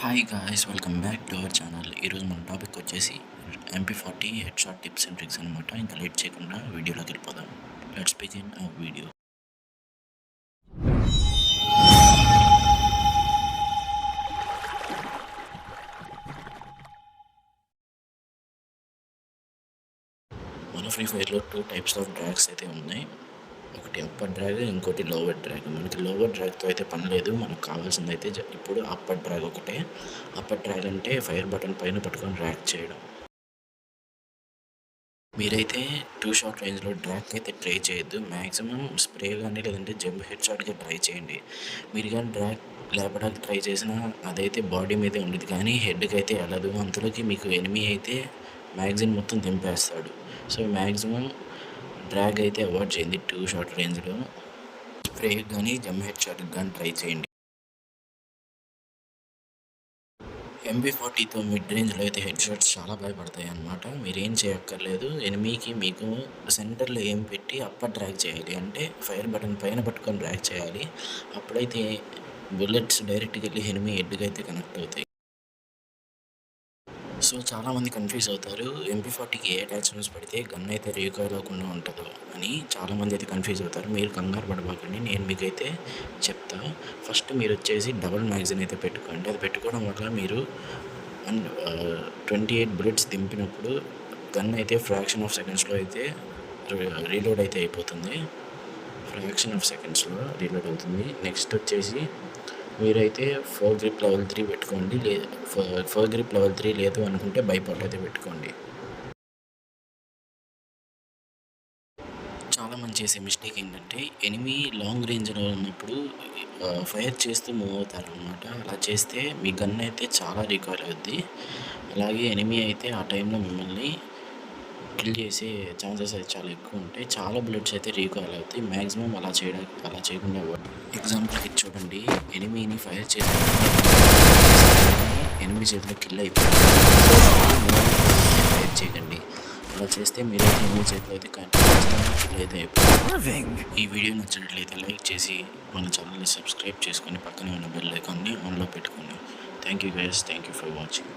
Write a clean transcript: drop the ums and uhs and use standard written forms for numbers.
Hi guys, welcome back to our channel. ఈరోజు మన topic వచ్చేసి MP40 head shot tips and tricks అనమాట. ఇంకా లేట్ చేయకుండా వీడియోలోకి వెళ్ళిపోదాం. Let's begin our video. మన ఫ్రీ ఫైర్లో 2 టైప్స్ ఆఫ్ డ్రాగ్స్ అయితే ఉన్నాయి. ఒకటి అప్పర్ డ్రాగ్, ఇంకోటి లోవర్ డ్రాగ్. మనకి లోవర్ డ్రాగ్తో అయితే పని లేదు. మనకు కావాల్సింది అయితే ఇప్పుడు అప్పర్ డ్రాగ్ ఒకటే. అప్పర్ డ్రాగ్ అంటే ఫైర్ బటన్ పైన పట్టుకొని డ్రాగ్ చేయడం. మీరైతే 2 షాట్ రేంజ్లో డ్రాగ్ అయితే ట్రై చేయొద్దు. మ్యాక్సిమం స్ప్రే కానీ లేదంటే జంప్ హెడ్ షాట్గా ట్రై చేయండి. మీరు కానీ డ్రాగ్ లేపడానికి ట్రై చేసినా అదైతే బాడీ మీదే ఉండేది, కానీ హెడ్కి అయితే వెళ్ళదు. అంతలోకి మీకు ఎనిమీ అయితే మ్యాగజైన్ మొత్తం దింపేస్తాడు. సో మ్యాక్సిమం డ్రాగ్ అయితే అవాయిడ్ చేయండి. 2 షాట్ రేంజ్లో స్ప్రే కానీ జంప్ హెడ్ షాట్కి కానీ ట్రై చేయండి. MP40తో మిడ్ రేంజ్లో అయితే హెడ్ షాట్స్ చాలా భయపడతాయి అన్నమాట. మీరేం చేయక్కర్లేదు. ఎనిమీకి మీకు సెంటర్లో ఏం పెట్టి అప్పర్ డ్రాగ్ చేయాలి, అంటే ఫైర్ బటన్ పైన పట్టుకొని డ్రాగ్ చేయాలి. అప్పుడైతే బుల్లెట్స్ డైరెక్ట్గా వెళ్ళి ఎనిమీ హెడ్కి అయితే కనెక్ట్ అవుతాయి. సో చాలామంది కన్ఫ్యూజ్ అవుతారు, MP40కి ఏ అటాచ్మెంట్స్ పెడితే గన్ అయితే రీకాయిల్ అవ్వకుండా ఉంటుందో అని చాలామంది అయితే కన్ఫ్యూజ్ అవుతారు. మీరు కంగారు పడబాకండి, నేను మీకైతే చెప్తా. ఫస్ట్ మీరు వచ్చేసి డబుల్ మ్యాగజైన్ అయితే పెట్టుకోండి. అది పెట్టుకోవడం వల్ల మీరు 28 బుల్లెట్స్ దింపినప్పుడు గన్ అయితే ఫ్రాక్షన్ ఆఫ్ సెకండ్స్లో అయితే రీలోడ్ అయితే అయిపోతుంది. ఫ్రాక్షన్ ఆఫ్ సెకండ్స్లో రీలోడ్ అవుతుంది. నెక్స్ట్ వచ్చేసి మీరైతే 4 గ్రిప్ లెవెల్ 3 పెట్టుకోండి. 4 గ్రిప్ లెవెల్ 3 లేదు అనుకుంటే బైపాట్ అయితే పెట్టుకోండి. చాలామంది చేసే మిస్టేక్ ఏంటంటే ఎనిమీ లాంగ్ రేంజ్లో ఉన్నప్పుడు ఫైర్ చేస్తూ మూవ్ అవుతారనమాట. అలా చేస్తే మీ గన్ అయితే చాలా రీకాయిల్ అవుద్ది. అలాగే ఎనిమీ అయితే ఆ టైంలో మిమ్మల్ని కిల్ చేసే ఛాన్సెస్ అయితే చాలా ఎక్కువ ఉంటాయి. చాలా బుల్లెట్స్ అయితే రీకాయిల్ అవుతాయి. మ్యాక్సిమం అలా చేయకుండా ఎగ్జాంపుల్కి చూడండి, ఎనిమీని ఫైర్ చేసి ఎనిమీ చేతిలో కిల్ అయిపోయింది. ఫైర్ చేయకండి. అలా చేస్తే మీరైతే ఎనిమీ చేతిలో అయితే కిల్ అయితే అయిపోయింది. ఈ వీడియో నచ్చినట్లయితే లైక్ చేసి మన ఛానల్ని సబ్స్క్రైబ్ చేసుకొని పక్కనే ఉన్న బెల్ ఐకాన్ని ఆన్లో పెట్టుకోండి. Thank you guys, thank you for watching.